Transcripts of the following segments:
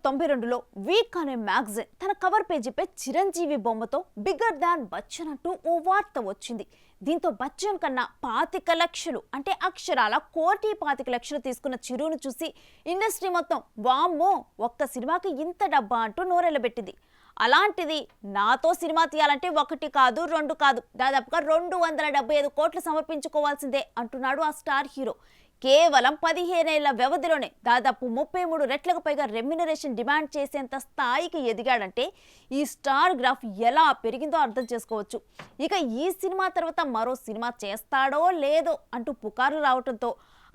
1992లో week అనే magazine తన cover పేజీపై Chiranjeevi బొమ్మతో బిగ్గర్ దాన్ బచ్చన్ అంటూ ఓ వార్త వచ్చింది. దీంతో బచ్చన్ కన్నా 25 లక్షలు అంటే అక్షరాల 1,25 లక్షలు తీసుకున్న చిరును చూసి ఇండస్ట్రీ మొత్తం వామ్మో ఒక్క సినిమాకి ఇంత డబ్బా అంటూ నోరెళ్లబెట్టింది. అలాంటిది నాతో సినిమా తీయాలంటే 1 కాదు 2 కాదు దాదాపుగా 275 కోట్లు సమర్పించుకోవాల్సిందే అంటున్నాడు ఆ స్టార్ హీరో. కేవలం 15 ఏళ్ల వ్యవధిలోనే దాదాపు 33 రెట్లకు పైగా రెమ్యునరేషన్ డిమాండ్ చేసేంత స్థాయికి ఎదిగాడంటే ఈ స్టార్ గ్రాఫ్ ఎలా పెరిగిందో అర్థం చేసుకోవచ్చు. ఇక ఈ సినిమా తర్వాత మరో సినిమా చేస్తాడో లేదో అంటూ పుకార్లు రావడంతో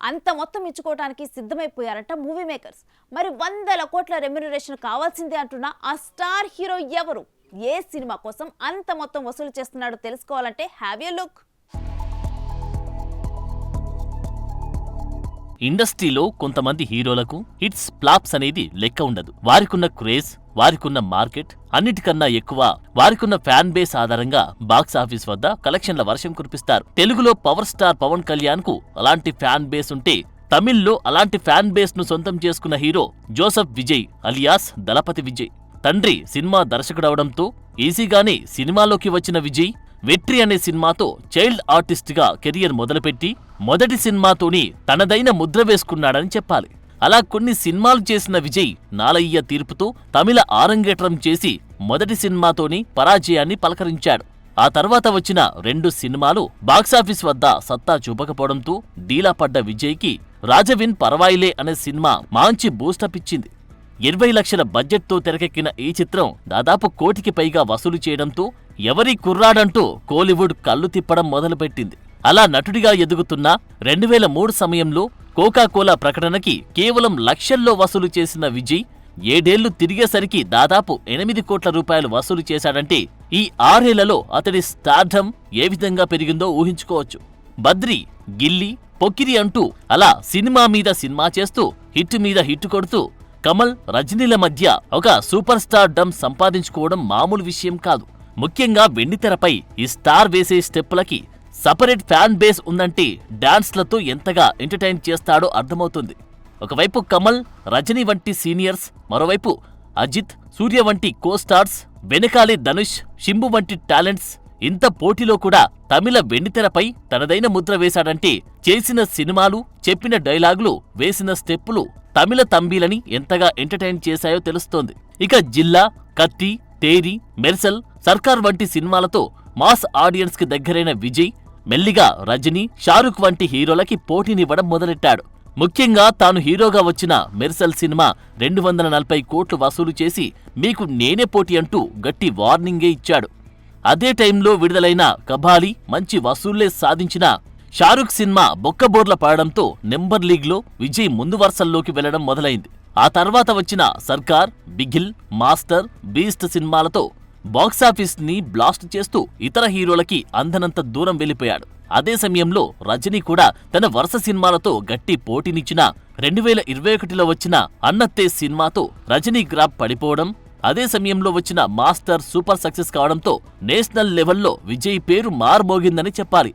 అంత మొత్తం ఇచ్చుకోవడానికి సిద్ధమైపోయారట మూవీ మేకర్స్. మరి 100 కోట్ల రెమ్యునరేషన్ కావాల్సిందే అంటున్న ఆ స్టార్ హీరో ఎవరు, ఏ సినిమా కోసం అంత మొత్తం వసూలు చేస్తున్నాడో తెలుసుకోవాలంటే హ్యావ్ ఎ లుక్. ఇండస్ట్రీలో కొంతమంది హీరోలకు హిట్స్ ఫ్లాప్స్ అనేది లెక్క ఉండదు. వారికున్న క్రేజ్, వారికున్న మార్కెట్, అన్నిటికన్నా ఎక్కువ వారికున్న ఫ్యాన్ బేస్ ఆధారంగా బాక్స్ ఆఫీస్ వద్ద కలెక్షన్ల వర్షం కురిపిస్తారు. తెలుగులో పవర్ స్టార్ పవన్ కళ్యాణ్ కు అలాంటి ఫ్యాన్ బేస్ ఉంటే, తమిళ్లో అలాంటి ఫ్యాన్ బేస్ ను సొంతం చేసుకున్న హీరో జోసెఫ్ విజయ్ అలియాస్ దళపతి విజయ్. తండ్రి సినిమా దర్శకుడవడంతో ఈజీగానే సినిమాలోకి వచ్చిన విజయ్ వెట్రి అనే సినిమాతో చైల్డ్ ఆర్టిస్ట్ గా కెరియర్ మొదలుపెట్టి మొదటి సినిమాతోని తనదైన ముద్ర వేసుకున్నాడని చెప్పాలి. అలా కొన్ని సినిమాలు చేసిన విజయ్ నాలయ్య తీర్పుతో తమిళ ఆరంగేట్రం చేసి మొదటి సినిమాతోని పరాజయాన్ని పలకరించాడు. ఆ తర్వాత వచ్చిన 2 సినిమాలు బాక్సాఫీస్ వద్ద సత్తా చూపకపోవడంతో డీలా పడ్డ విజయ్ కి రాజవిన్ పర్వాయిలే అనే సినిమా మంచి బూస్టప్ ఇచ్చింది. 20 లక్షల బడ్జెట్తో తెరకెక్కిన ఈ చిత్రం దాదాపు 1 కోటికి పైగా వసూలు చేయడంతో ఎవరి కుర్రాడంటూ కోలీవుడ్ కళ్ళు తిప్పడం మొదలుపెట్టింది. అలా నటుడిగా ఎదుగుతున్న 2003 సమయంలో కోకాకోలా ప్రకటనకి కేవలం లక్షల్లో వసూలు చేసిన విజయ్ 7 ఏళ్లు తిరిగేసరికి దాదాపు 8 కోట్ల రూపాయలు వసూలు చేశాడంటే ఈ 6 ఏళ్లలో అతడి స్టార్డమ్ ఏ విధంగా పెరిగిందో ఊహించుకోవచ్చు. బద్రి, గిల్లీ, పొకిరి అంటూ అలా సినిమా మీద సినిమా చేస్తూ హిట్ మీద హిట్ కొడుతూ కమల్, రజనీల మధ్య ఒక సూపర్ స్టార్ డమ్ సంపాదించుకోవడం మామూలు విషయం కాదు. ముఖ్యంగా వెండితెరపై ఈ స్టార్ వేసే స్టెప్పులకి సపరేట్ ఫ్యాన్ బేస్ ఉందంటే డాన్స్లతో ఎంతగా ఎంటర్టైన్ చేస్తాడో అర్థమవుతుంది. ఒకవైపు కమల్, రజనీ వంటి సీనియర్స్, మరోవైపు అజిత్, సూర్య వంటి కో-స్టార్స్, వెనకాలే ధనుష్, శింబు వంటి టాలెంట్స్. ఇంత పోటీలో కూడా తమిళ వెండితెరపై తనదైన ముద్ర వేశాడంటే చేసిన సినిమాలు, చెప్పిన డైలాగులు, వేసిన స్టెప్పులు తమిళ తంబీలని ఎంతగా ఎంటర్టైన్ చేశాయో తెలుస్తోంది. ఇక జిల్లా, కత్తి, తేరి, మెర్సల్, సర్కార్ వంటి సినిమాలతో మాస్ ఆడియన్స్ కి దగ్గరైన విజయ్ మెల్లిగా రజనీ, షారుఖ్ వంటి హీరోలకి పోటీనివ్వడం మొదలెట్టాడు. ముఖ్యంగా తాను హీరోగా వచ్చిన మెర్సల్ సినిమా 240 కోట్లు వసూలు చేసి మీకు నేనే పోటీ అంటూ గట్టి వార్నింగే ఇచ్చాడు. అదే టైంలో విడుదలైన కబాలి మంచి వసూళ్లే సాధించిన షారుఖ్ సినిమా బొక్కబోర్ల పడడంతో నెంబర్ లీగ్లో విజయ్ ముందు వరుసల్లోకి వెళ్లడం మొదలైంది. ఆ తర్వాత వచ్చిన సర్కార్, బిగిల్, మాస్టర్, బీస్ట్ సినిమాలతో బాక్సాఫీస్ ని బ్లాస్ట్ చేస్తూ ఇతర హీరోలకి అందనంత దూరం వెళ్లిపోయాడు. అదే సమయంలో రజనీ కూడా తన వరుస సినిమాలతో గట్టి పోటీనిచ్చిన 2021లో వచ్చిన అన్నత్తే సినిమాతో రజనీ గ్రాఫ్ పడిపోవడం, అదే సమయంలో వచ్చిన మాస్టర్ సూపర్ సక్సెస్ కావడంతో నేషనల్ లెవెల్లో విజయ్ పేరు మార్మోగిందని చెప్పాలి.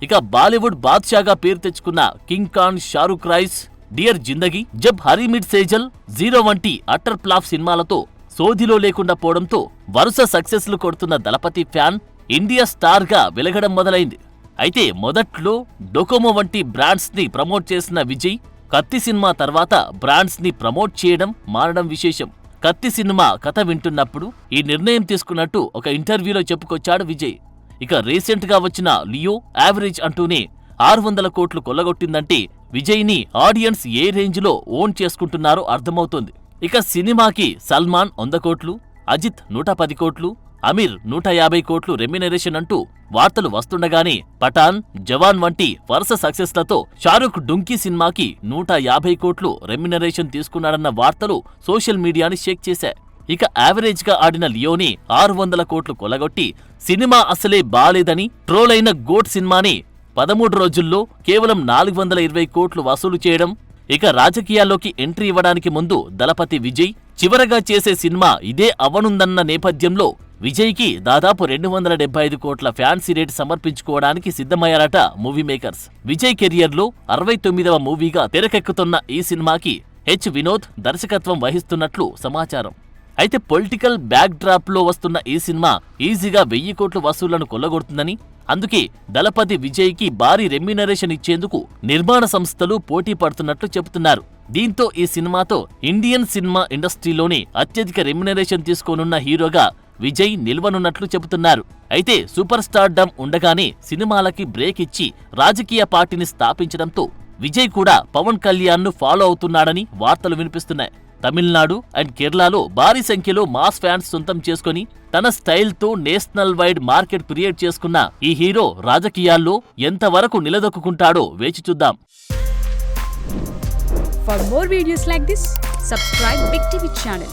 ఇక బాలీవుడ్ బాద్షాగా పేరు తెచ్చుకున్న king Khan Shahrukh rice, dear జిందగీ, జబ్ హరీ మీట్ సేజల్, జీరో వంటి అట్టర్ ఫ్లాప్ సినిమాలతో సోదిలో లేకుండా పోవడంతో వరుస సక్సెస్లు కొడుతున్న దళపతి ఫ్యాన్ ఇండియా స్టార్ గా వెలగడం మొదలైంది. అయితే మొదట్లో డొకోమో వంటి బ్రాండ్స్ ని ప్రమోట్ చేసిన విజయ్ కత్తి సినిమా తర్వాత బ్రాండ్స్ ని ప్రమోట్ చేయడం మానడం విశేషం. కత్తి సినిమా కథ వింటున్నప్పుడు ఈ నిర్ణయం తీసుకున్నట్టు ఒక ఇంటర్వ్యూలో చెప్పుకొచ్చాడు విజయ్. ఇక రీసెంట్ గా వచ్చిన లియో యావరేజ్ అంటూనే 600 కోట్లు కొల్లగొట్టిందంటే విజయ్ ని ఆడియన్స్ ఏ రేంజ్ లో ఓన్ చేసుకుంటున్నారో అర్థమవుతోంది. ఇక సినిమాకి సల్మాన్ 100 కోట్లు, అజిత్ 110 కోట్లు, అమీర్ 150 కోట్లు రెమ్యునరేషన్ అంటూ వార్తలు వస్తుండగానే పఠాన్, జవాన్ వంటి వరుస సక్సెస్లతో షారుఖ్ డుంకీ సినిమాకి 150 కోట్లు రెమ్యునరేషన్ తీసుకున్నాడన్న వార్తలు సోషల్ మీడియాని షేక్ చేశాయి. ఇక యావరేజ్ గా ఆడిన లియోని 600 కోట్లు కొల్లగొట్టి సినిమా అసలే బాలేదని ట్రోల్ అయిన గోట్ సినిమాని 13 రోజుల్లో కేవలం 420 కోట్లు వసూలు చేయడం. ఇక రాజకీయాల్లోకి ఎంట్రీ ఇవ్వడానికి ముందు దళపతి విజయ్ చివరగా చేసే సినిమా ఇదే అవనుందన్న నేపథ్యంలో విజయ్కి దాదాపు 275 కోట్ల ఫ్యాన్సీ రేట్ సమర్పించుకోవడానికి సిద్ధమయ్యారట మూవీ మేకర్స్. విజయ్ కెరియర్లో 69వ మూవీగా తెరకెక్కుతున్న ఈ సినిమాకి వినోద్ దర్శకత్వం వహిస్తున్నట్లు సమాచారం. అయితే పొలిటికల్ బ్యాక్ డ్రాప్ లో వస్తున్న ఈ సినిమా ఈజీగా 1000 కోట్ల వసూళ్లను కొల్లగొడుతుందని, అందుకే దళపతి విజయ్కి భారీ రెమ్యునరేషన్ ఇచ్చేందుకు నిర్మాణ సంస్థలు పోటీ పడుతున్నట్లు చెబుతున్నారు. దీంతో ఈ సినిమాతో ఇండియన్ సినిమా ఇండస్ట్రీలోనే అత్యధిక రెమ్యునరేషన్ తీసుకోనున్న హీరోగా విజయ్ నిల్వనున్నట్లు చెబుతున్నారు. అయితే సూపర్ స్టార్ డమ్ ఉండగానే సినిమాలకి బ్రేక్ ఇచ్చి రాజకీయ పార్టీని స్థాపించడంతో విజయ్ కూడా పవన్ కళ్యాణ్ ను ఫాలో అవుతున్నాడని వార్తలు వినిపిస్తున్నాయి. తమిళనాడు అండ్ కేరళలో భారీ సంఖ్యలో మాస్ ఫ్యాన్స్ సొంతం చేసుకుని తన స్టైల్తో నేషనల్ వైడ్ మార్కెట్ క్రియేట్ చేసుకున్న ఈ హీరో రాజకీయాల్లో ఎంతవరకు నిలదొక్కుంటాడో వేచి చూద్దాం. For more videos like this, subscribe Big TV channel.